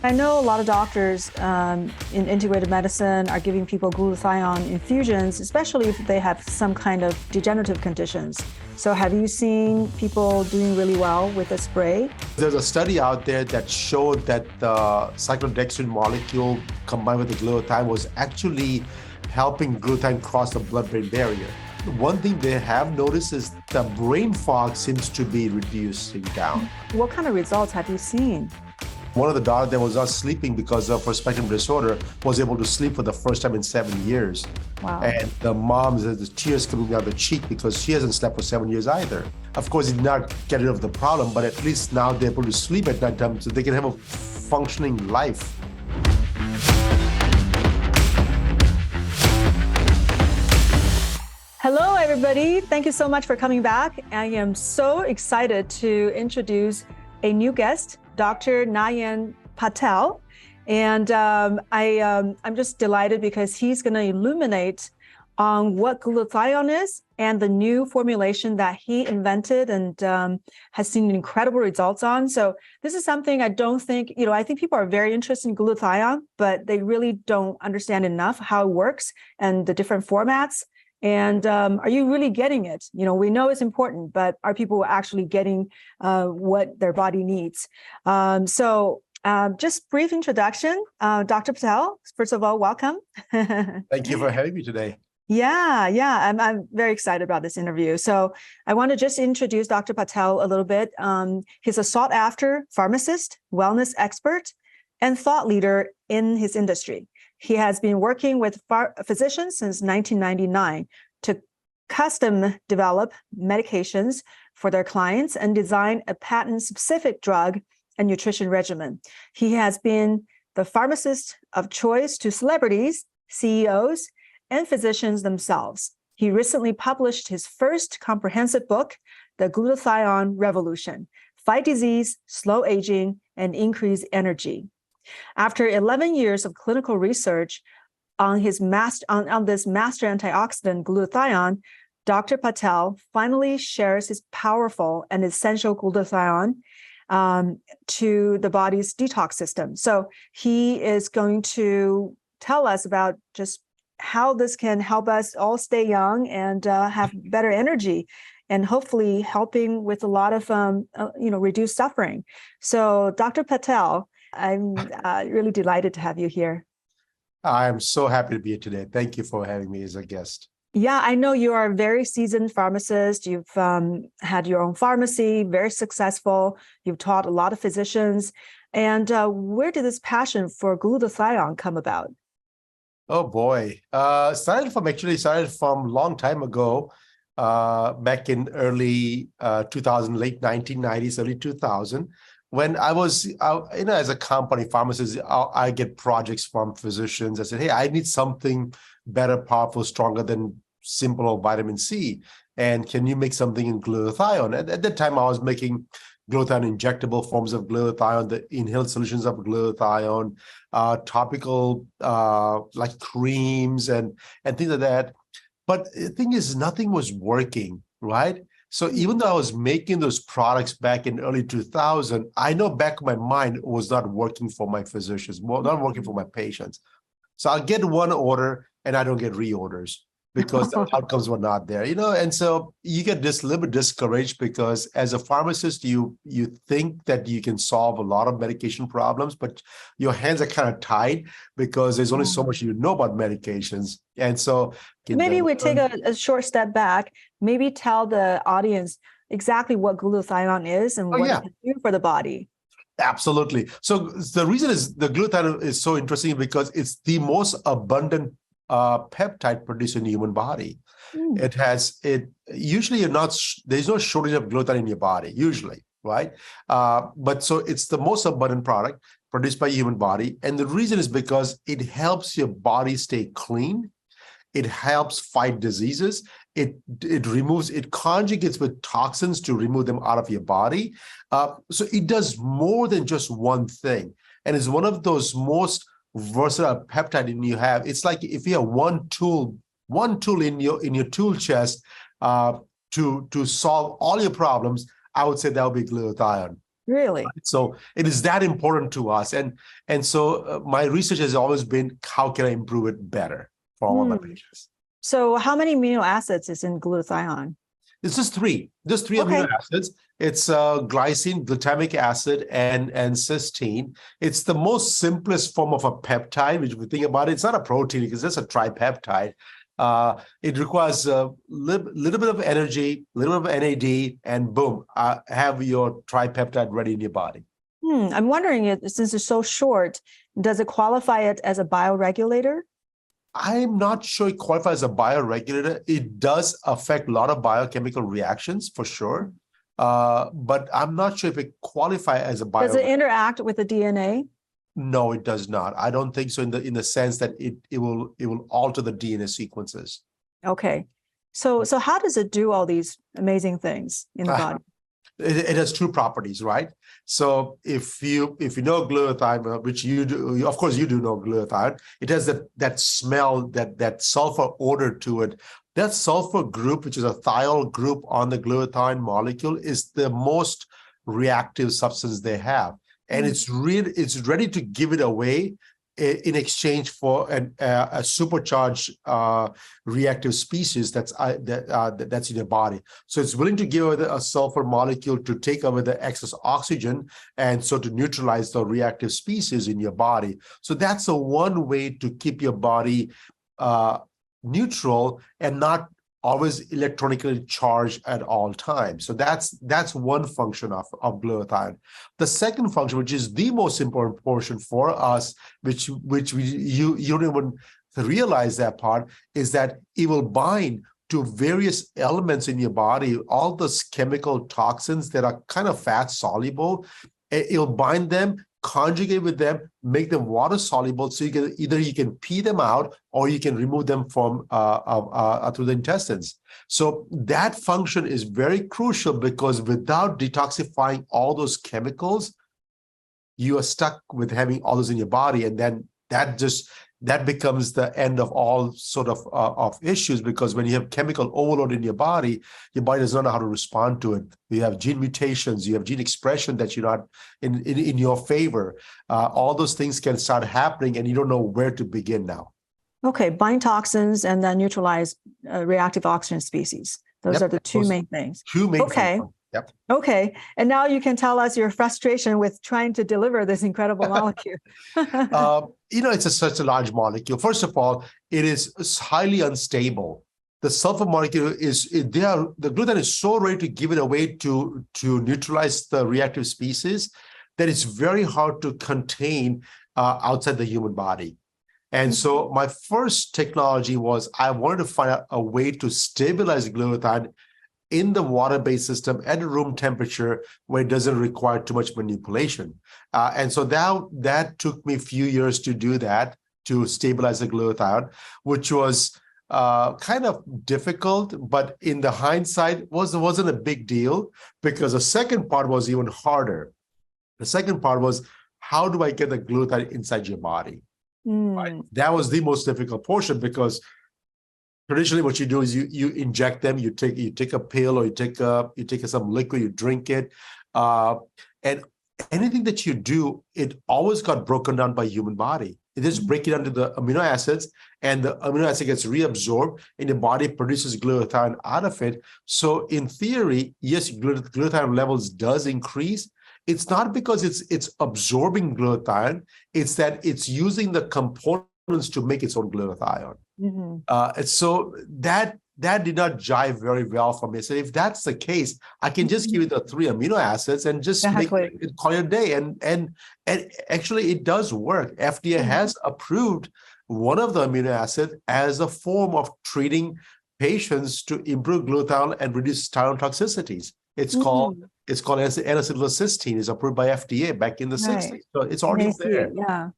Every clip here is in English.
I know a lot of doctors in integrated medicine are giving people glutathione infusions, especially if they have some kind of degenerative conditions. So have you seen people doing really well with the spray? There's a study out there that showed that the cyclodextrin molecule combined with the glutathione was actually helping glutathione cross the blood-brain barrier. One thing they have noticed is the brain fog seems to be reducing down. What kind of results have you seen? One of the daughters that was not sleeping because of her spectrum disorder was able to sleep for the first time in 7 years. Wow. And the mom says the tears coming down the cheek because she hasn't slept for 7 years either. Of course, it did not get rid of the problem, but at least now they're able to sleep at night time so they can have a functioning life. Hello, everybody. Thank you so much for coming back. I am so excited to introduce a new guest, Dr. Nayan Patel. And I'm just delighted because he's going to illuminate on what glutathione is and the new formulation that he invented and has seen incredible results on. So this is something I don't think, I think people are very interested in glutathione, but they really don't understand enough how it works and the different formats. And are you really getting it? We know it's important, but are people actually getting what their body needs? Just brief introduction. Dr. Patel, first of all, welcome. Thank you for having me today. Yeah, I'm very excited about this interview. So I want to just introduce Dr. Patel a little bit. He's a sought-after pharmacist, wellness expert, and thought leader in his industry. He has been working with physicians since 1999 to custom develop medications for their clients and design a patent-specific drug and nutrition regimen. He has been the pharmacist of choice to celebrities, CEOs, and physicians themselves. He recently published his first comprehensive book, The Glutathione Revolution: Fight Disease, Slow Aging, and Increase Energy. After 11 years of clinical research on this master antioxidant glutathione, Dr. Patel finally shares his powerful and essential glutathione to the body's detox system. So he is going to tell us about just how this can help us all stay young and have better energy, and hopefully helping with a lot of reduced suffering. So Dr. Patel, I'm really delighted to have you here. I'm so happy to be here today. Thank you for having me as a guest. Yeah, I know you are a very seasoned pharmacist. You've had your own pharmacy, very successful. You've taught a lot of physicians. And where did this passion for glutathione come about? Oh boy, started from a long time ago, back in early 2000, late 1990s, early 2000. When I was, as a company pharmacist, I get projects from physicians. I said, hey, I need something better, powerful, stronger than simple old vitamin C. And can you make something in glutathione? At that time, I was making glutathione injectable forms of glutathione, the inhaled solutions of glutathione, topical like creams and things like that. But the thing is, nothing was working, right? So even though I was making those products back in early 2000, I know back in my mind it was not working for my physicians, not working for my patients. So I'll get one order and I don't get reorders because the outcomes were not there, and so you get a little bit discouraged because as a pharmacist, you think that you can solve a lot of medication problems, but your hands are kind of tied because there's only so much you know about medications. And so maybe we take a short step back, maybe tell the audience exactly what glutathione is and what it can do for the body. Absolutely. So the reason is the glutathione is so interesting because it's the most abundant peptide produced in the human body. Usually there's no shortage of glutathione in your body, usually, right? But so it's the most abundant product produced by human body. And the reason is because it helps your body stay clean. It helps fight diseases. It conjugates with toxins to remove them out of your body. So it does more than just one thing. And it's one of those most versatile peptide you have. It's like if you have one tool in your tool chest to solve all your problems, I would say that would be glutathione. Really? So it is that important to us. And so my research has always been, how can I improve it better for all of my Hmm. patients? So how many amino acids is in glutathione? It's just three amino Okay. acids. It's glycine, glutamic acid, and cysteine. It's the most simplest form of a peptide, which, if you think about it, it's not a protein because it's a tripeptide. It requires a little bit of energy, a little bit of NAD, and boom, have your tripeptide ready in your body. I'm wondering, since it's so short, does it qualify it as a bioregulator? I'm not sure it qualifies as a bioregulator. It does affect a lot of biochemical reactions for sure, but I'm not sure if it qualifies as a Does it bioregulator. interact with the DNA? No, it does not. I don't think so. In the sense that it will alter the DNA sequences. Okay. So how does it do all these amazing things in the body? It has two properties, right? So if you know glutathione, which you do, of course you do know glutathione, it has that smell, that sulfur odor to it. That sulfur group, which is a thiol group on the glutathione molecule, is the most reactive substance they have, and it's ready to give it away in exchange for a supercharged reactive species that's in your body. So it's willing to give away a sulfur molecule to take away the excess oxygen, and so to neutralize the reactive species in your body. So that's the one way to keep your body neutral and not always electronically charged at all times. So that's one function of glutathione. The second function, which is the most important portion for us, which you don't even realize that part, is that it will bind to various elements in your body, all those chemical toxins that are kind of fat soluble. It'll bind them, conjugate with them, make them water soluble, so you can pee them out or you can remove them from through the intestines. So that function is very crucial, because without detoxifying all those chemicals, you are stuck with having all those in your body, and then that becomes the end of all sort of issues, because when you have chemical overload in your body doesn't know how to respond to it. You have gene mutations, you have gene expression that you're not in your favor. All those things can start happening, and you don't know where to begin now. Okay, bind toxins and then neutralize reactive oxygen species. Those are the two main things. Two main Okay. things. Yep. Okay. And now you can tell us your frustration with trying to deliver this incredible molecule. It's such a large molecule. First of all, it is highly unstable. The sulfur molecule the glutathione is so ready to give it away to neutralize the reactive species that it's very hard to contain outside the human body. And so my first technology was, I wanted to find out a way to stabilize glutathione in the water-based system at room temperature, where it doesn't require too much manipulation. And so that took me a few years to do that, to stabilize the glutathione, which was kind of difficult, but in the hindsight wasn't a big deal, because the second part was even harder. The second part was, how do I get the glutathione inside your body? Right? That was the most difficult portion, because traditionally what you do is you inject them, you take a pill, or you take some liquid, you drink it, and anything that you do, it always got broken down by human body. It just break it down to the amino acids, and the amino acid gets reabsorbed, and your body produces glutathione out of it. So in theory, yes, glutathione levels does increase. It's not because it's absorbing glutathione, it's that it's using the components to make its own glutathione. And so that did not jive very well for me. So if that's the case, I can just give you the 3 amino acids and just call it a day. And actually, it does work. FDA has approved one of the amino acids as a form of treating patients to improve glutathione and reduce thyroid toxicities. It's called N-acetylcysteine. It's approved by FDA back in the 60s. So it's already there. Yeah.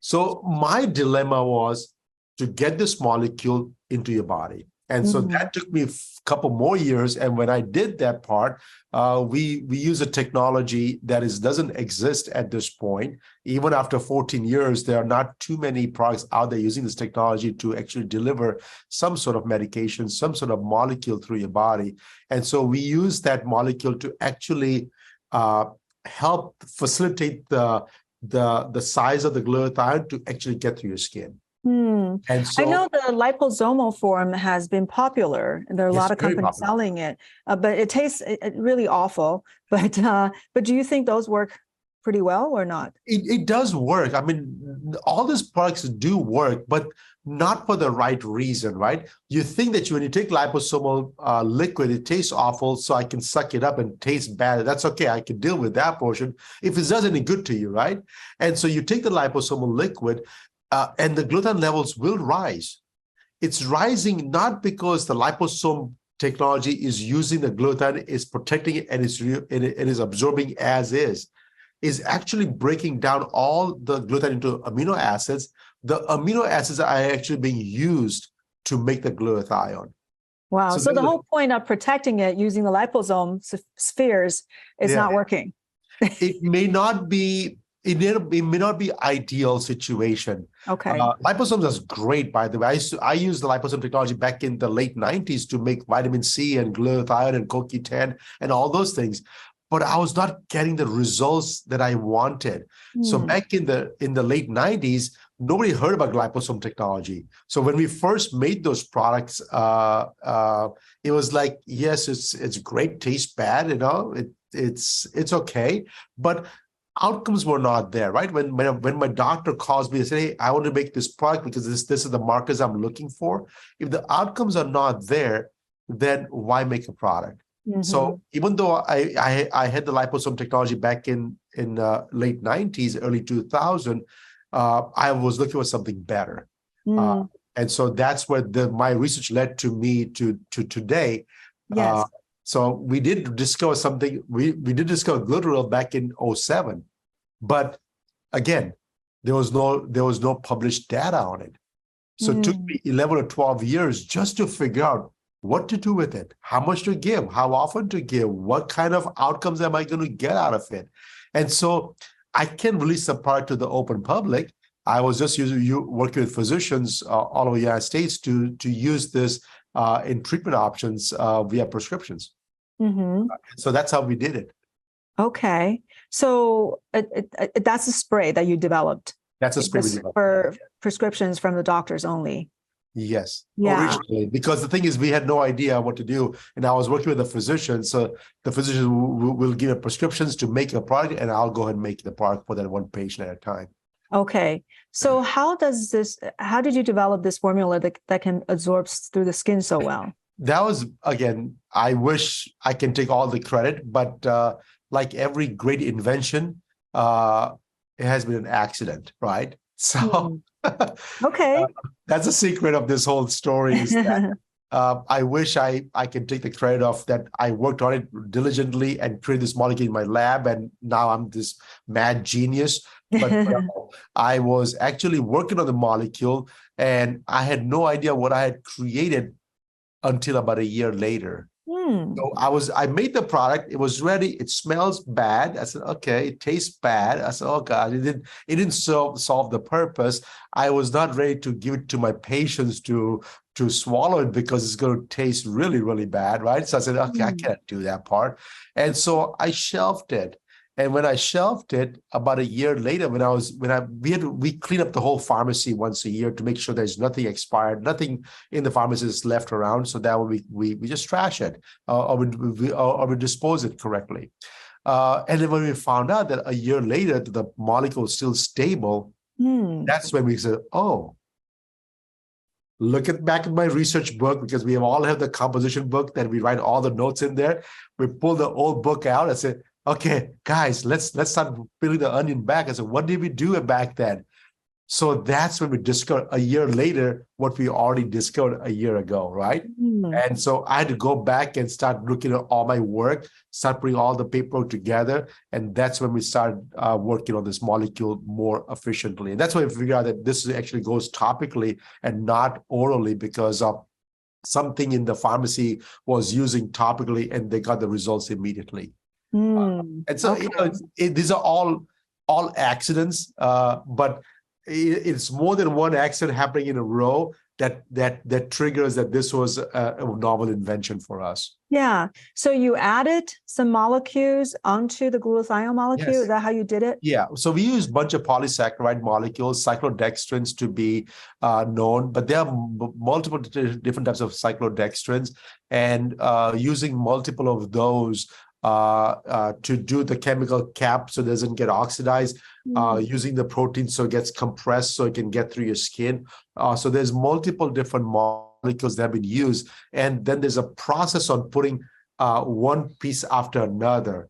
So my dilemma was to get this molecule into your body. And so that took me a couple more years. And when I did that part, we use a technology that doesn't exist at this point. Even after 14 years, there are not too many products out there using this technology to actually deliver some sort of medication, some sort of molecule through your body. And so we use that molecule to actually help facilitate the size of the glutathione to actually get to your skin. And so I know the liposomal form has been popular, and there are a lot of companies selling it, but it tastes really awful. But do you think those work pretty well or not? It does work. I mean, all these products do work, but not for the right reason, right? You think that when you take liposomal liquid, it tastes awful, so I can suck it up and taste bad. That's okay. I can deal with that portion if it does any good to you, right? And so you take the liposomal liquid, and the glutathione levels will rise. It's rising not because the liposome technology is using the glutathione, is protecting it, and is absorbing as is actually breaking down all the glutathione into amino acids. The amino acids are actually being used to make the glutathione. Wow. So the whole point of protecting it using the liposome spheres is not working. It may not be. It may not be ideal situation. Okay. Liposomes is great, by the way. I used the liposome technology back in the late 90s to make vitamin C and glutathione and CoQ10 and all those things. But I was not getting the results that I wanted. So back in the late 90s, nobody heard about liposome technology. So when we first made those products, it was like, yes, it's great, tastes bad, you know, it's okay, but outcomes were not there, right? When my doctor calls me and says, hey, I want to make this product because this is the markers I'm looking for. If the outcomes are not there, then why make a product? So even though I had the liposome technology back in late 90s, early 2000, I was looking for something better. And so that's where my research led to me to today. Yes. So we did discover something. We did discover glutaril back in 2007, but again, there was no published data on it. So it took me 11 or 12 years just to figure out what to do with it, how much to give, how often to give, what kind of outcomes am I going to get out of it. And so I can release the product to the open public. I was just working with physicians all over the United States to use this in treatment options via prescriptions. So that's how we did it. Okay. So that's a spray that you developed. That's a spray we developed. For prescriptions from the doctors only. Yes. Yeah. Originally, because the thing is, we had no idea what to do. And I was working with a physician. So the physician will give me prescriptions to make a product, and I'll go ahead and make the product for that one patient at a time. Okay. So how did you develop this formula that can absorb through the skin so well? That was, again, I wish I can take all the credit, but like every great invention, it has been an accident, right? So okay. That's the secret of this whole story is that I wish I can take the credit of that. I worked on it diligently and created this molecule in my lab, and now I'm this mad genius. But I was actually working on the molecule, and I had no idea what I had created until about a year later. So I made the product. It was ready. It smells bad. I said, okay. It tastes bad. I said, oh God, it didn't solve the purpose. I was not ready to give it to my patients to swallow it because it's going to taste really, really bad, right? So I said, okay, I can't do that part. And so I shelved it. And when I shelved it, about a year later, we clean up the whole pharmacy once a year to make sure there's nothing expired, nothing in the pharmacy is left around. So that we just trash it or we dispose it correctly. And then when we found out that a year later the molecule is still stable, that's when we said, oh, look back at my research book, because we all have the composition book that we write all the notes in there. We pull the old book out and say, okay, guys, let's start peeling the onion back. I said, what did we do back then? So that's when we discovered a year later what we already discovered a year ago, right? And so I had to go back and start looking at all my work, start putting all the paperwork together. And that's when we started working on this molecule more efficiently. And that's when we figured out that this actually goes topically and not orally, because of something in the pharmacy was using topically and they got the results immediately. And so these are all accidents, but it's more than one accident happening in a row that triggers that this was a novel invention for us. Yeah. So you added some molecules onto the glutathione molecule. Yes. Is that how you did it? Yeah, so we use a bunch of polysaccharide molecules, cyclodextrins to be known, but there are multiple different types of cyclodextrins, and using multiple of those to do the chemical cap so it doesn't get oxidized, using the protein so it gets compressed so it can get through your skin. So there's multiple different molecules that have been used, and then there's a process on putting one piece after another.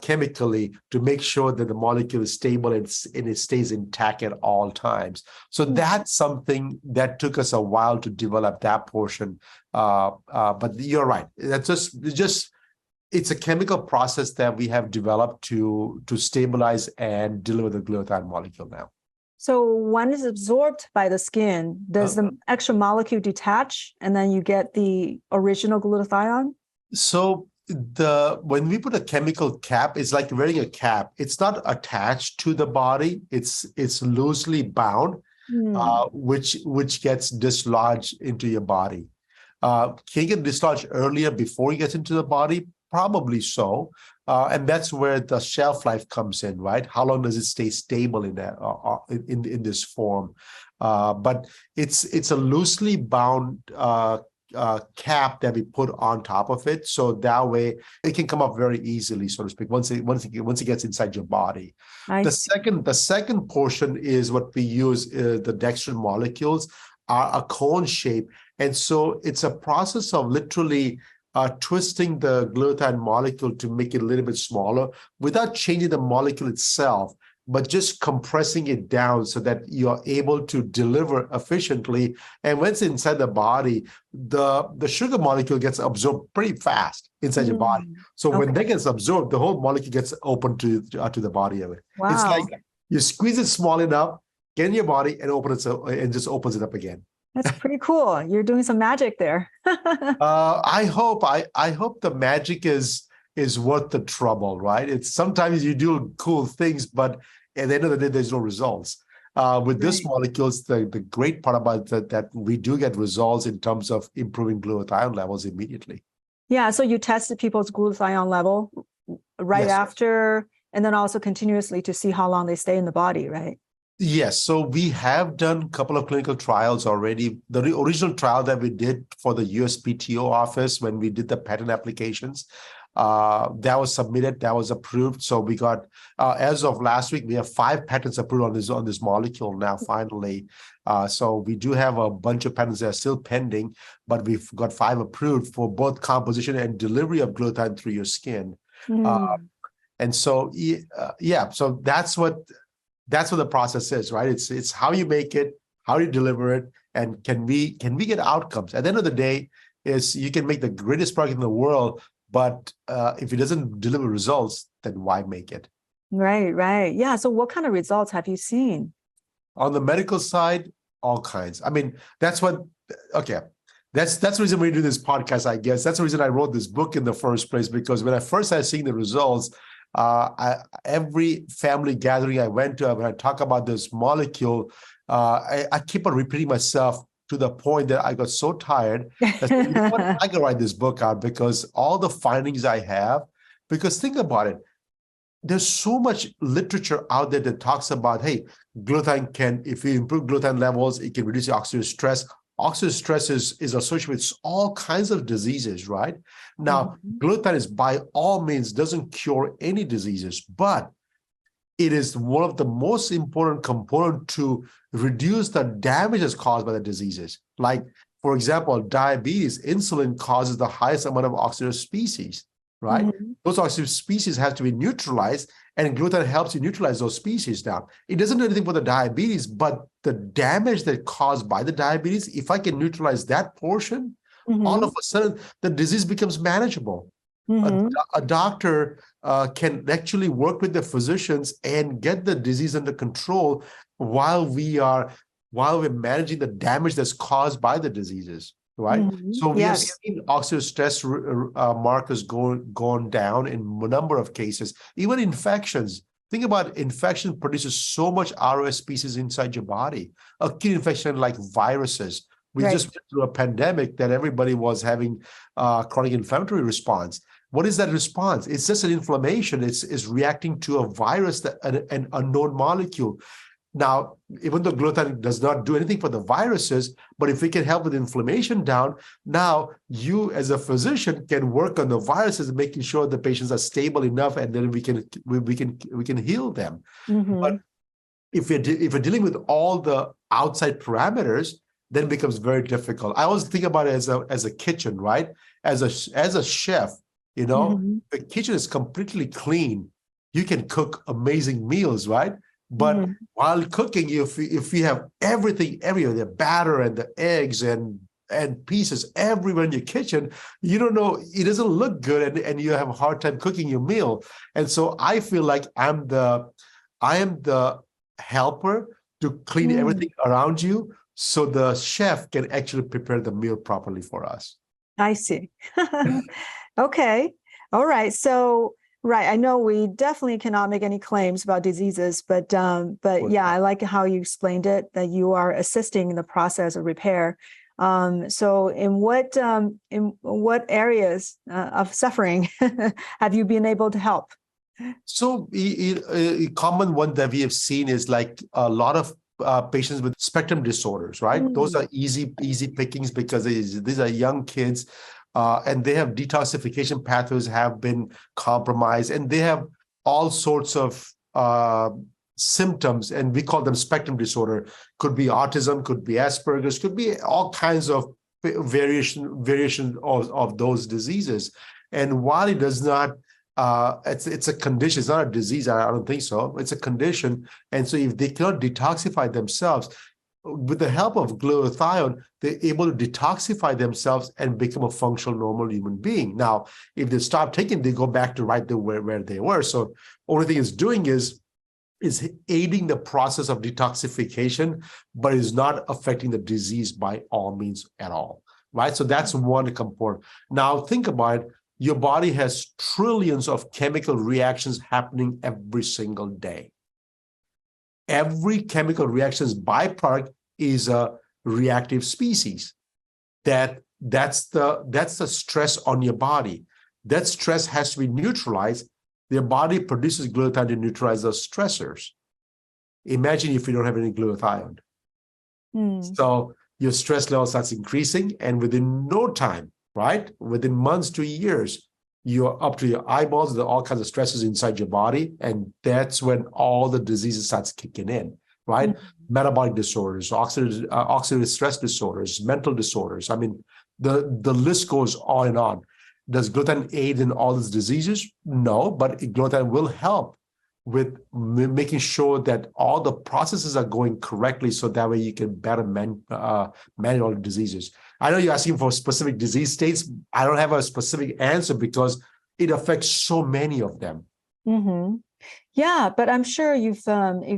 Chemically to make sure that the molecule is stable and it stays intact at all times. So that's something that took us a while to develop that portion. But you're right. That's it's a chemical process that we have developed to stabilize and deliver the glutathione molecule now. So when it's absorbed by the skin, does the extra molecule detach and then you get the original glutathione? So when we put a chemical cap, it's like wearing a cap. It's not attached to the body. It's loosely bound, which gets dislodged into your body. Can you get dislodged earlier before it gets into the body? Probably so. And that's where the shelf life comes in, right? How long does it stay stable in that in this form? But it's a loosely bound cap that we put on top of it, so that way it can come up very easily, so to speak, once it gets inside your body. The second portion is what we use. The dextrin molecules are a cone shape, and so it's a process of literally twisting the glutathione molecule to make it a little bit smaller without changing the molecule itself, but just compressing it down so that you're able to deliver efficiently. And once inside the body, the sugar molecule gets absorbed pretty fast inside your body. So when that gets absorbed, the whole molecule gets open to the body of it. Wow. It's like you squeeze it small enough, get in your body, and open it and just opens it up again. That's pretty cool. You're doing some magic there. I hope the magic is worth the trouble, right? It's sometimes you do cool things, but at the end of the day, there's no results. With this molecules, the great part about that we do get results in terms of improving glutathione levels immediately. Yeah, so you tested people's glutathione level right after, and then also continuously to see how long they stay in the body, right? Yes, so we have done a couple of clinical trials already. The original trial that we did for the USPTO office when we did the patent applications, that was submitted, that was approved. So we got, as of last week, we have 5 patents approved on this molecule now, finally. So we do have a bunch of patents that are still pending, but we've got 5 approved for both composition and delivery of glutathione through your skin. And so, so that's what the process is, right? It's how you make it, how you deliver it, and can we get outcomes? At the end of the day, is you can make the greatest product in the world, but if it doesn't deliver results, then why make it? Right. Yeah. So what kind of results have you seen? On the medical side, all kinds. I mean, that's the reason we do this podcast, I guess. That's the reason I wrote this book in the first place, because when I first started seeing the results, every family gathering I went to, when I talk about this molecule, I keep on repeating myself to the point that I got so tired. I said, you know what? I can write this book out because all the findings I have, because think about it, there's so much literature out there that talks about, hey, glutathione if you improve glutathione levels, it can reduce your oxidative stress. Oxidative stress is associated with all kinds of diseases, right? Now, glutathione is by all means doesn't cure any diseases, but it is one of the most important components to reduce the damage that's caused by the diseases. Like, for example, diabetes, insulin causes the highest amount of oxidative species, right? Those oxidative species have to be neutralized, and glutathione helps you neutralize those species down. It doesn't do anything for the diabetes, but the damage that caused by the diabetes, if I can neutralize that portion, all of a sudden the disease becomes manageable. A doctor can actually work with the physicians and get the disease under control while we're managing the damage that's caused by the diseases, right? So we have seen oxidative stress markers going down in a number of cases. Even infections. Think about infection produces so much ROS species inside your body. Acute infection like viruses, We just went through a pandemic that everybody was having chronic inflammatory response. What is that response? It's just an inflammation. It's reacting to a virus, an unknown molecule. Now, even though glutathione does not do anything for the viruses, but if we can help with inflammation down, now you as a physician can work on the viruses, making sure the patients are stable enough, and then we can heal them. But if we're dealing with all the outside parameters, then it becomes very difficult. I always think about it as a kitchen, right? As a chef, the kitchen is completely clean. You can cook amazing meals, right? But while cooking, if we have everything everywhere, the batter and the eggs and pieces everywhere in your kitchen, you don't know, it doesn't look good, and you have a hard time cooking your meal. And so I feel like I am the helper to clean everything around you, so the chef can actually prepare the meal properly for us. I see. Okay. All right. So, right. I know we definitely cannot make any claims about diseases, but yeah, I like how you explained it, that you are assisting in the process of repair. So in what areas of suffering have you been able to help? So a common one that we have seen is like a lot of patients with spectrum disorders, right? Those are easy pickings because these are young kids, and they have detoxification pathways have been compromised, and they have all sorts of symptoms, and we call them spectrum disorder. Could be autism, could be Asperger's, could be all kinds of variation of those diseases. And while it does not, it's a condition, it's not a disease, I don't think so. It's a condition. And so if they cannot detoxify themselves, with the help of glutathione, they're able to detoxify themselves and become a functional, normal human being. Now, if they stop taking, they go back to right where they were. So only thing it's doing is aiding the process of detoxification, but is not affecting the disease by all means at all, right? So that's one component. Now, think about it. Your body has trillions of chemical reactions happening every single day. Every chemical reaction's byproduct is a reactive species. That's the stress on your body. That stress has to be neutralized. Your body produces glutathione to neutralize those stressors. Imagine if you don't have any glutathione. So your stress level starts increasing, and within no time, right? Within months to years, you're up to your eyeballs. There are all kinds of stresses inside your body, and that's when all the diseases starts kicking in, right? Metabolic disorders, oxidative stress disorders, mental disorders. I mean, the list goes on and on. Does glutathione aid in all these diseases? No, but glutathione will help with making sure that all the processes are going correctly, so that way you can better manage all the diseases. I know you're asking for specific disease states. I don't have a specific answer because it affects so many of them. Yeah, but I'm sure you've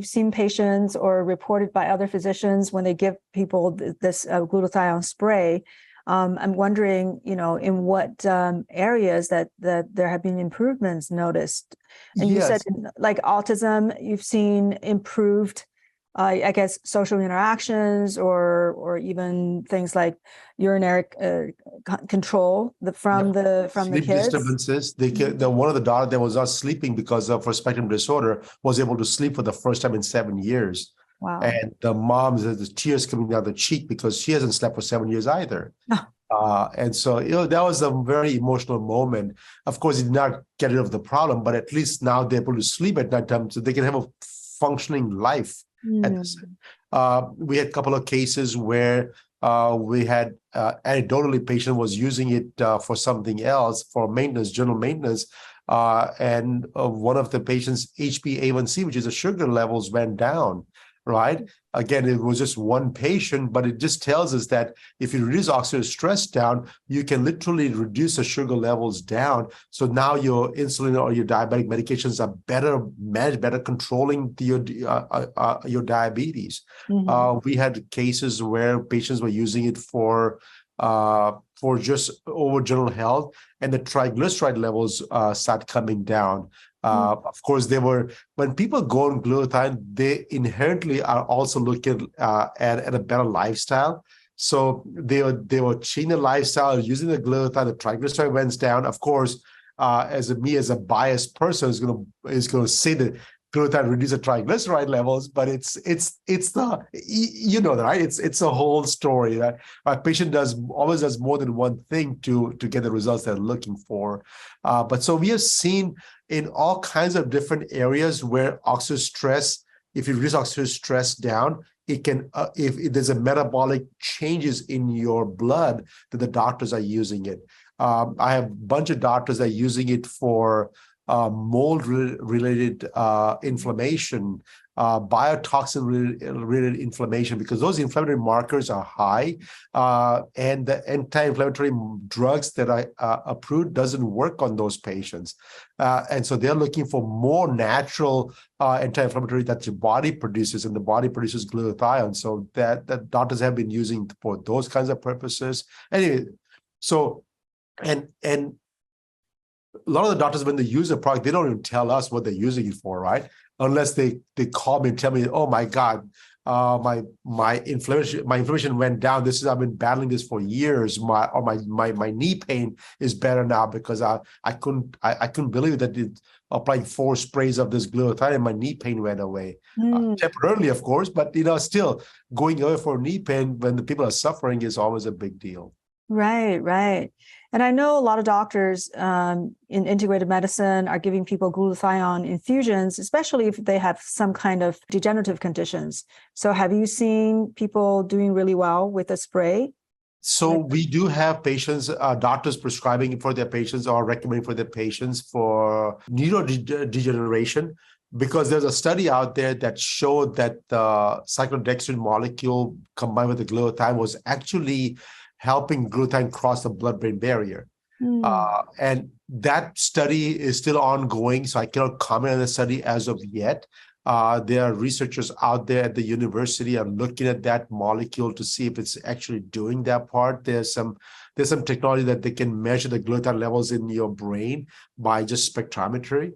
seen patients or reported by other physicians when they give people this glutathione spray. I'm wondering, in what areas that there have been improvements noticed. And you said, like autism, you've seen improved, I guess, social interactions, or even things like urinary control from the sleep kids. Disturbances. One of the daughter that was not sleeping because of her spectrum disorder was able to sleep for the first time in 7 years. Wow. And the mom, the tears coming down the cheek because she hasn't slept for 7 years either. And so, that was a very emotional moment. Of course, it did not get rid of the problem, but at least now they're able to sleep at night time so they can have a functioning life. We had a couple of cases where we had anecdotally patient was using it for something else, for maintenance, general maintenance. And one of the patient's HbA1c, which is the sugar levels, went down, right? Again, it was just one patient, but it just tells us that if you reduce oxidative stress down, you can literally reduce the sugar levels down. So now your insulin or your diabetic medications are better managed, better controlling your diabetes. We had cases where patients were using it for just over general health, and the triglyceride levels start coming down. Of course, when people go on glutathione, they inherently are also looking at a better lifestyle. So they were changing their lifestyle, using the glutathione, the triglyceride went down. Of course, as a biased person is gonna say that glutathione reduces the triglyceride levels, but it's the, you know that, right? It's a whole story that a patient always does more than one thing to get the results they're looking for. But so we have seen in all kinds of different areas where oxidative stress, if you reduce oxidative stress down, it can, if there's a metabolic changes in your blood, that the doctors are using it. I have a bunch of doctors that are using it for mold-related inflammation, biotoxin-related inflammation, because those inflammatory markers are high, and the anti-inflammatory drugs that are approved doesn't work on those patients. And so they're looking for more natural anti-inflammatory that your body produces, and the body produces glutathione. So that doctors have been using for those kinds of purposes. Anyway, so and a lot of the doctors, when they use the product, they don't even tell us what they're using it for, right? Unless they call me and tell me, oh my God, my inflammation went down. I've been battling this for years. My knee pain is better now because I couldn't believe that applying 4 sprays of this glutathione and my knee pain went away. Temporarily, of course, but still going away for knee pain when the people are suffering is always a big deal. Right. And I know a lot of doctors in integrated medicine are giving people glutathione infusions, especially if they have some kind of degenerative conditions. So have you seen people doing really well with a spray? So we do have patients, doctors prescribing it for their patients or recommending for their patients for neurodegeneration, because there's a study out there that showed that the cyclodextrin molecule combined with the glutathione was actually helping glutathione cross the blood-brain barrier. And that study is still ongoing, so I cannot comment on the study as of yet. There are researchers out there at the university are looking at that molecule to see if it's actually doing that part. There's some technology that they can measure the glutathione levels in your brain by just spectrometry.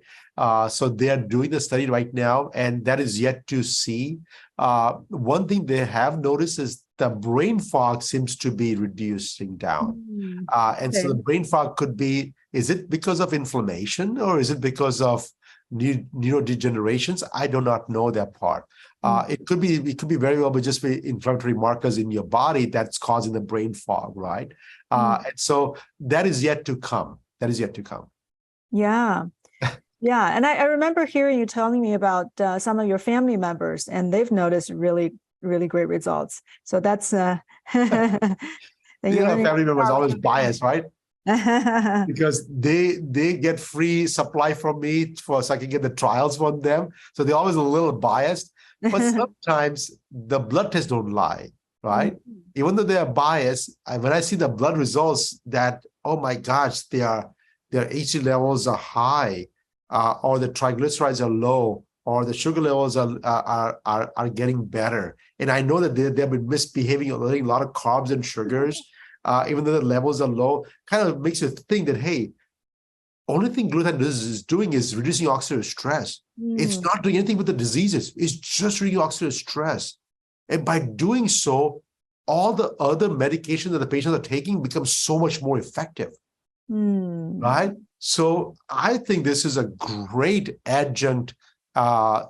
So they are doing the study right now, and that is yet to see. One thing they have noticed is the brain fog seems to be reducing down. So the brain fog could be, is it because of inflammation or is it because of neurodegenerations? I do not know that part. It could be very well, but just be inflammatory markers in your body that's causing the brain fog, right? And so that is yet to come. Yeah. Yeah. And I remember hearing you telling me about some of your family members, and they've noticed really, really great results. So that's family members always biased, right? Because they get free supply from me so I can get the trials from them. So they're always a little biased. But sometimes the blood tests don't lie, right? Even though they are biased, when I see the blood results that, oh my gosh, their HC levels are high, or the triglycerides are low, or the sugar levels are getting better. And I know that they've been misbehaving, eating a lot of carbs and sugars, even though the levels are low, kind of makes you think that, hey, only thing glutathione is doing is reducing oxidative stress. It's not doing anything with the diseases. It's just reducing oxidative stress. And by doing so, all the other medications that the patients are taking becomes so much more effective, right? So I think this is a great adjunct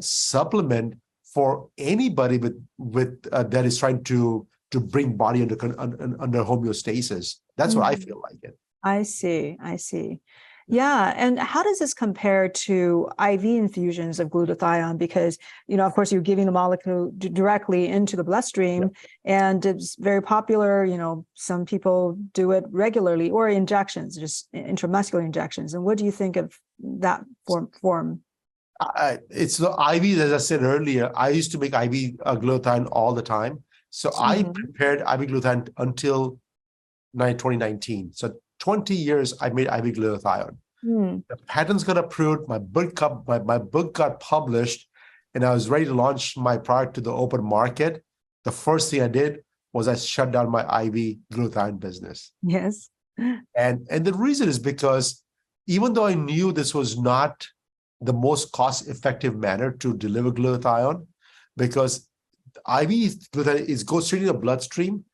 supplement for anybody with that is trying to bring body under homeostasis. That's what I feel like it. I see. Yeah. And how does this compare to IV infusions of glutathione? Because, of course, you're giving the molecule directly into the bloodstream, and it's very popular. Some people do it regularly, or injections, just intramuscular injections. And what do you think of that form? It's the IV, as I said earlier, I used to make IV glutathione all the time. So I prepared IV glutathione until 2019. So 20 years I made IV glutathione. The patents got approved, my book got published, and I was ready to launch my product to the open market. The first thing I did was I shut down my IV glutathione business. Yes. And the reason is because even though I knew this was not the most cost-effective manner to deliver glutathione, because IV glutathione goes straight in the bloodstream,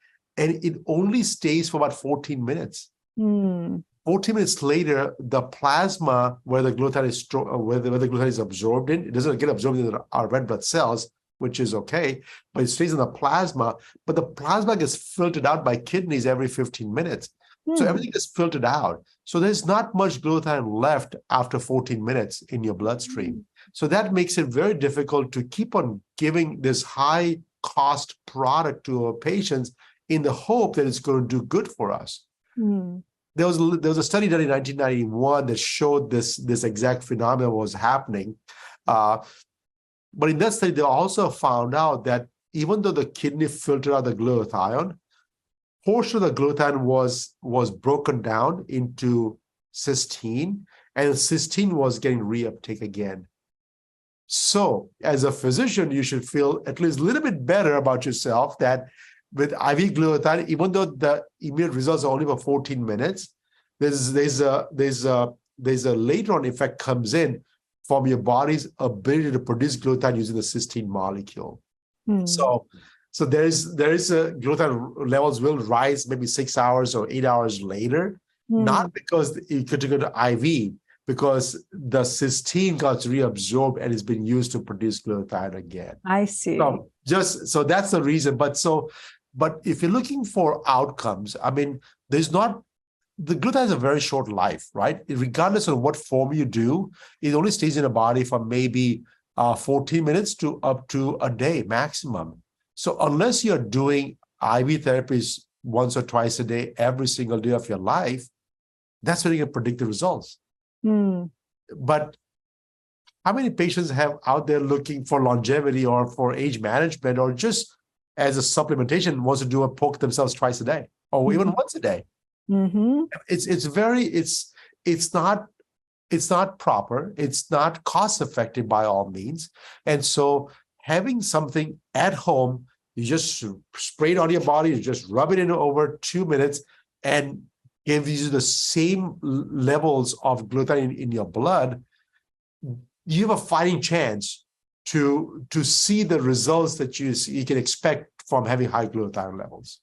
and it only stays for about 14 minutes. 14 minutes later, the plasma where the glutathione is where the glutathione is absorbed in, it doesn't get absorbed in our red blood cells, which is okay, but it stays in the plasma. But the plasma gets filtered out by kidneys every 15 minutes. So everything is filtered out. So there's not much glutathione left after 14 minutes in your bloodstream. So that makes it very difficult to keep on giving this high cost product to our patients in the hope that it's going to do good for us. There was a study done in 1991 that showed this exact phenomenon was happening. But in that study, they also found out that even though the kidney filtered out the glutathione, portion of the glutathione was broken down into cysteine, and cysteine was getting reuptake again. So as a physician, you should feel at least a little bit better about yourself that with IV glutathione, even though the immediate results are only for 14 minutes, there's a later on effect comes in from your body's ability to produce glutathione using the cysteine molecule. So there is a glutathione levels will rise maybe 6 hours or 8 hours later, not because you could go to IV, because the cysteine got reabsorbed and it's been used to produce glutathione again. I see. So that's the reason. But if you're looking for outcomes, I mean, the glutathione has a very short life, right? Regardless of what form you do, it only stays in the body for maybe 14 minutes to up to a day maximum. So unless you're doing IV therapies once or twice a day, every single day of your life, that's when you can predict the results. But how many patients have out there looking for longevity or for age management or just as a supplementation wants to do a poke themselves twice a day or even once a day? It's not proper. It's not cost effective by all means. And so having something at home, you just spray it on your body, you just rub it in over 2 minutes and gives you the same levels of glutathione in your blood, you have a fighting chance to see the results that you can expect from having high glutathione levels.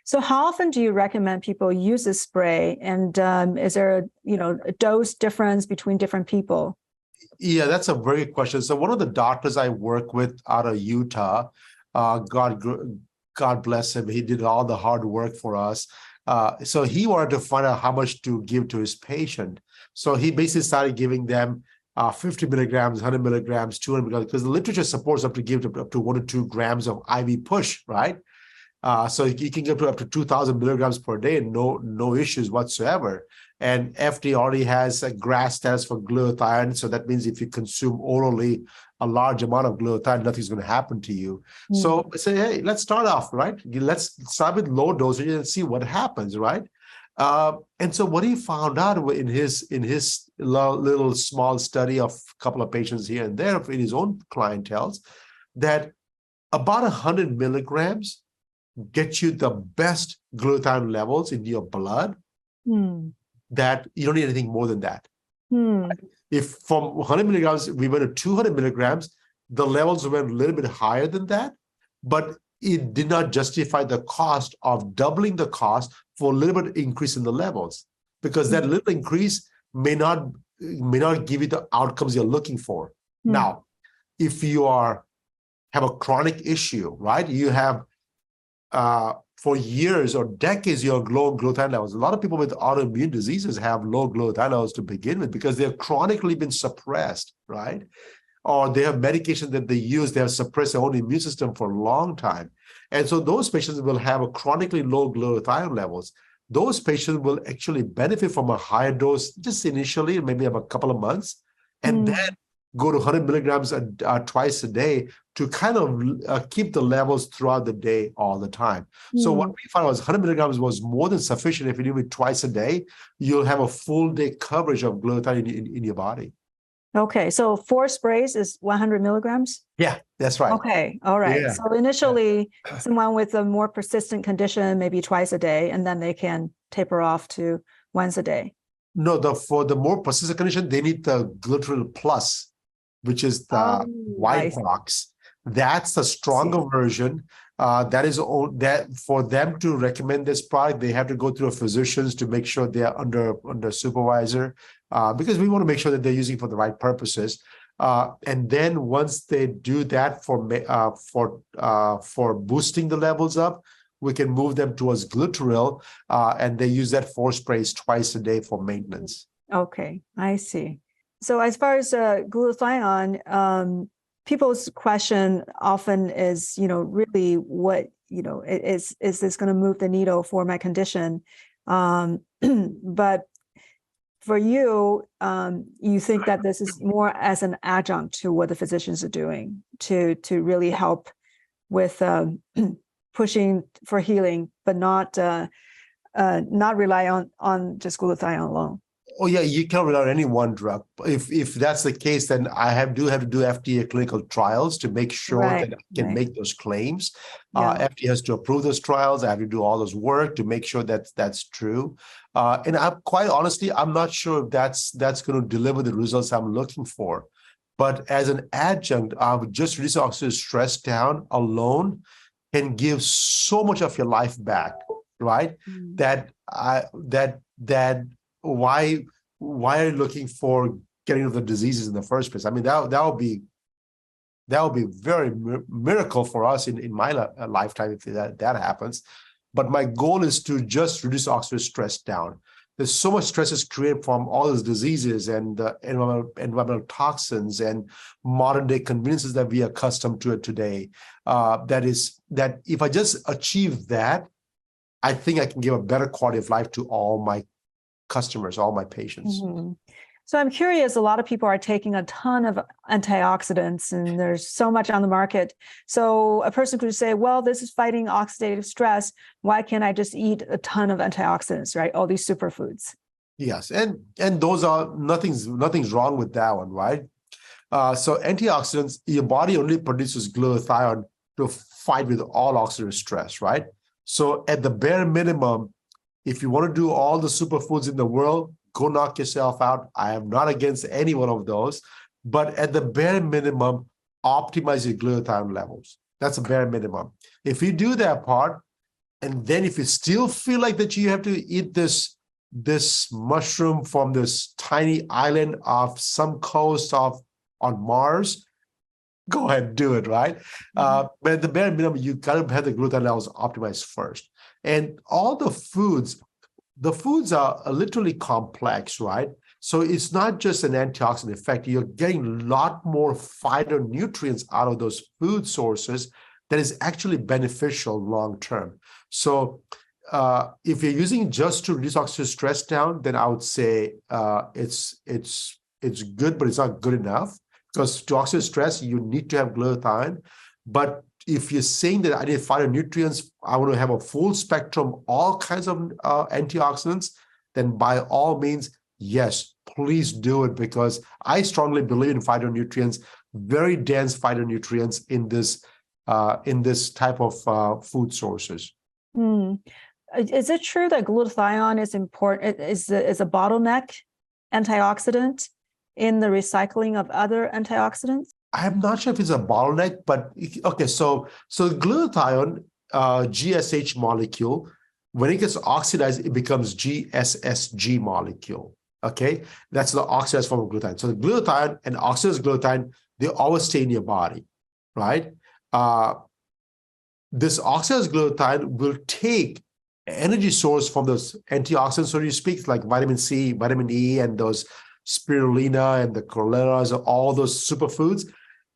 So how often do you recommend people use this spray? And is there a dose difference between different people? Yeah, that's a very good question. So one of the doctors I work with out of Utah, God bless him, he did all the hard work for us. So he wanted to find out how much to give to his patient. So he basically started giving them 50 milligrams, 100 milligrams, 200 milligrams, because the literature supports up to 1 to 2 grams of IV push, right? So you can get up to 2,000 milligrams per day and no issues whatsoever. And FDA already has a GRAS status for glutathione. So that means if you consume orally a large amount of glutathione, nothing's going to happen to you. So I say, hey, let's start off, right? Let's start with low dosage and see what happens, right? And so what he found out in his little small study of a couple of patients here and there in his own clientele, that about 100 milligrams get you the best glutathione levels in your blood, that you don't need anything more than that. If from 100 milligrams, we went to 200 milligrams, the levels went a little bit higher than that, but it did not justify the cost of doubling the cost for a little bit increase in the levels, because that little increase may not give you the outcomes you're looking for. Now, if you have a chronic issue, right? You have for years or decades, you have low glutathione levels. A lot of people with autoimmune diseases have low glutathione levels to begin with because they've chronically been suppressed, right? Or they have medication that they use, they have suppressed their own immune system for a long time. And so those patients will have a chronically low glutathione levels. Those patients will actually benefit from a higher dose just initially, maybe have a couple of months, and then go to 100 milligrams twice a day to kind of keep the levels throughout the day all the time. So what we found was 100 milligrams was more than sufficient. If you do it twice a day, you'll have a full day coverage of glutathione in your body. Okay, so 4 sprays is 100 milligrams? Yeah, that's right. Okay, all right. Yeah. So initially, someone with a more persistent condition, maybe twice a day, and then they can taper off to once a day. No, for the more persistent condition, they need the Glutathione Plus, which is the white box. That's the stronger version. That for them to recommend this product, they have to go through a physicians to make sure they are under supervisor, because we want to make sure that they're using it for the right purposes. And then once they do that for boosting the levels up, we can move them towards glutaril, and they use that 4 sprays twice a day for maintenance. Okay, I see. So as far as glutathione, people's question often is, really what, is this going to move the needle for my condition? But for you, you think that this is more as an adjunct to what the physicians are doing to really help with pushing for healing, but not rely on just glutathione alone. Oh yeah, you can't rely on any one drug. If that's the case, then I do have to do FDA clinical trials to make sure that I can make those claims. FDA has to approve those trials. I have to do all those work to make sure that that's true. And I'm quite honestly, I'm not sure if that's going to deliver the results I'm looking for. But as an adjunct, just reducing oxidative stress down alone can give so much of your life back, right? That why are you looking for getting rid of the diseases in the first place? I mean, that would be very miracle for us in my lifetime if that happens. But my goal is to just reduce oxidative stress down. There's so much stress is created from all these diseases and environmental toxins and modern day conveniences that we are accustomed to it today. That if I just achieve that, I think I can give a better quality of life to all my customers, all my patients. So I'm curious, a lot of people are taking a ton of antioxidants and there's so much on the market. So a person could say, well, this is fighting oxidative stress. Why can't I just eat a ton of antioxidants, right? All these superfoods. Yes. And those are nothing's wrong with that one, right? So antioxidants, your body only produces glutathione to fight with all oxidative stress, right? So at the bare minimum, if you want to do all the superfoods in the world, go knock yourself out. I am not against any one of those. But at the bare minimum, optimize your glutathione levels. That's a bare minimum. If you do that part, and then if you still feel like that you have to eat this mushroom from this tiny island of some coast on Mars, go ahead and do it, right? But at the bare minimum, you gotta have the glutathione levels optimized first. And all the foods are literally complex, right? So it's not just an antioxidant effect. You're getting a lot more phytonutrients out of those food sources that is actually beneficial long term. So if you're using just to reduce oxidative stress down, then I would say it's good, but it's not good enough. Because to oxidative stress, you need to have glutathione. But if you're saying that I need phytonutrients, I want to have a full spectrum, all kinds of antioxidants, then by all means, yes, please do it, because I strongly believe in phytonutrients, very dense phytonutrients in this type of food sources. Is it true that glutathione is important? Is a bottleneck antioxidant in the recycling of other antioxidants? I'm not sure if it's a bottleneck, but okay. So glutathione, GSH molecule, when it gets oxidized, it becomes GSSG molecule. Okay, that's the oxidized form of glutathione. So the glutathione and oxidized glutathione, they always stay in your body, right? This oxidized glutathione will take energy source from those antioxidants, so to speak, like vitamin C, vitamin E, and those spirulina and the chlorella, all those superfoods.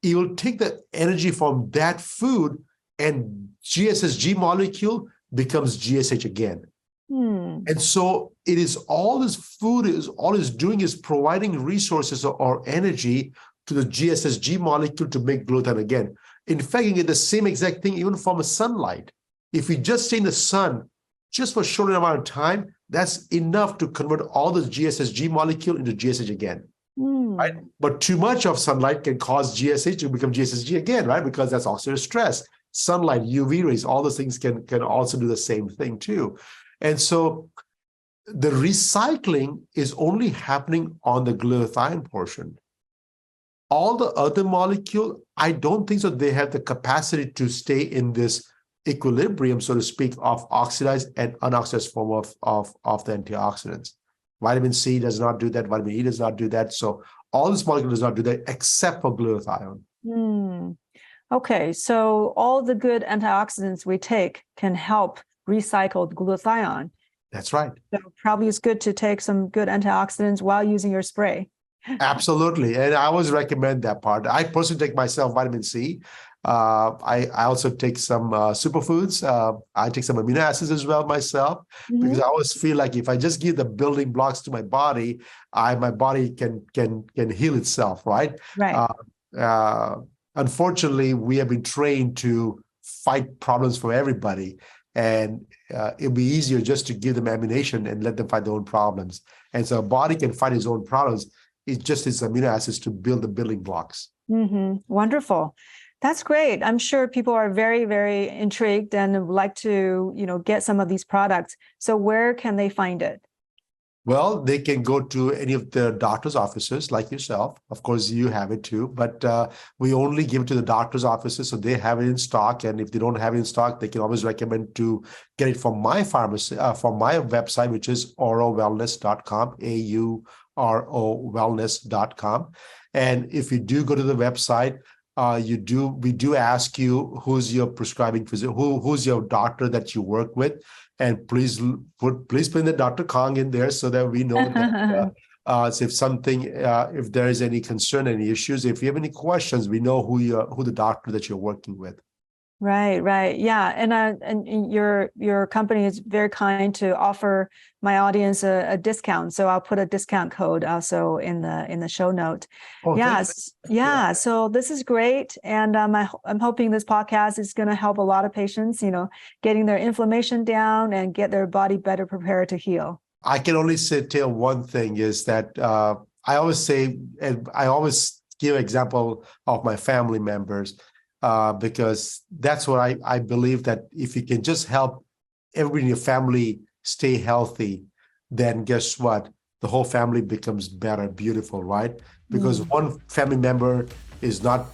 It will take the energy from that food, and GSSG molecule becomes GSH again. And so it is all this food is all it's doing is providing resources or energy to the GSSG molecule to make glutathione again. In fact, you get the same exact thing even from the sunlight. If you just stay in the sun just for a short amount of time, that's enough to convert all the GSSG molecule into GSH again. Right? But too much of sunlight can cause GSH to become GSSG again, right? Because that's oxidative stress. Sunlight, UV rays, all those things can also do the same thing too. And so the recycling is only happening on the glutathione portion. All the other molecule, I don't think so. They have the capacity to stay in this equilibrium, so to speak, of oxidized and unoxidized form of the antioxidants. Vitamin C does not do that. Vitamin E does not do that. So all this molecule does not do that except for glutathione. Okay, so all the good antioxidants we take can help recycle glutathione. That's right. So probably it's good to take some good antioxidants while using your spray. Absolutely. And I always recommend that part. I personally take myself vitamin C. I also take some superfoods. I take some amino acids as well myself, because I always feel like if I just give the building blocks to my body, my body can heal itself, right? Right. Unfortunately, we have been trained to fight problems for everybody. And it'd be easier just to give them ammunition and let them fight their own problems. And so a body can fight its own problems. It's just its amino acids to build the building blocks. Wonderful. That's great. I'm sure people are very, very intrigued and would like to, get some of these products. So where can they find it? Well, they can go to any of the doctor's offices like yourself. Of course, you have it too, but we only give it to the doctor's offices, so they have it in stock. And if they don't have it in stock, they can always recommend to get it from my pharmacy, from my website, which is aurowellness.com, aurowellness.com. And if you do go to the website, we do ask you who's your prescribing physician, who's your doctor that you work with, and please put in the Dr. Kong in there so that we know that so if there is any concern, any issues, if you have any questions, we know who the doctor that you're working with. Right. Yeah. And your company is very kind to offer my audience a discount. So I'll put a discount code also in the show note. Oh, yes. Yeah. So this is great. And I'm hoping this podcast is going to help a lot of patients, getting their inflammation down and get their body better prepared to heal. I can only tell one thing is that I always say, and I always give an example of my family members, because that's what I believe, that if you can just help everybody in your family stay healthy, then guess what? The whole family becomes better, beautiful, right? Because one family member is not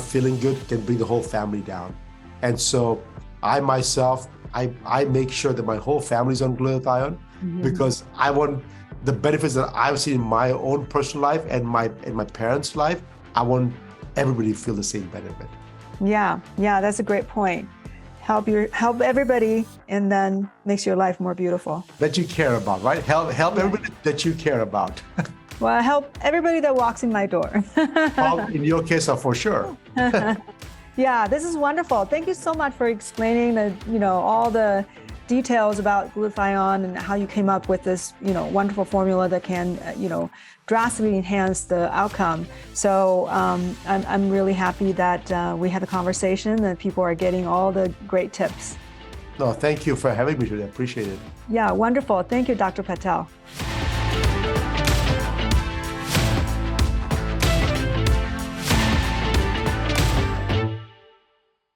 feeling good can bring the whole family down. And so I myself, I make sure that my whole family's on glutathione, because I want the benefits that I've seen in my own personal life and my parents' life. I want everybody to feel the same benefit. Yeah, that's a great point. Help everybody, and then makes your life more beautiful. That you care about, right? Help everybody that you care about. Well, help everybody that walks in my door. Well, in your case, for sure. Yeah, this is wonderful. Thank you so much for explaining all the details about glutathione and how you came up with this, wonderful formula that can, drastically enhance the outcome. So I'm really happy that we had a conversation and people are getting all the great tips. No, thank you for having me today. I appreciate it. Yeah, wonderful. Thank you, Dr. Patel.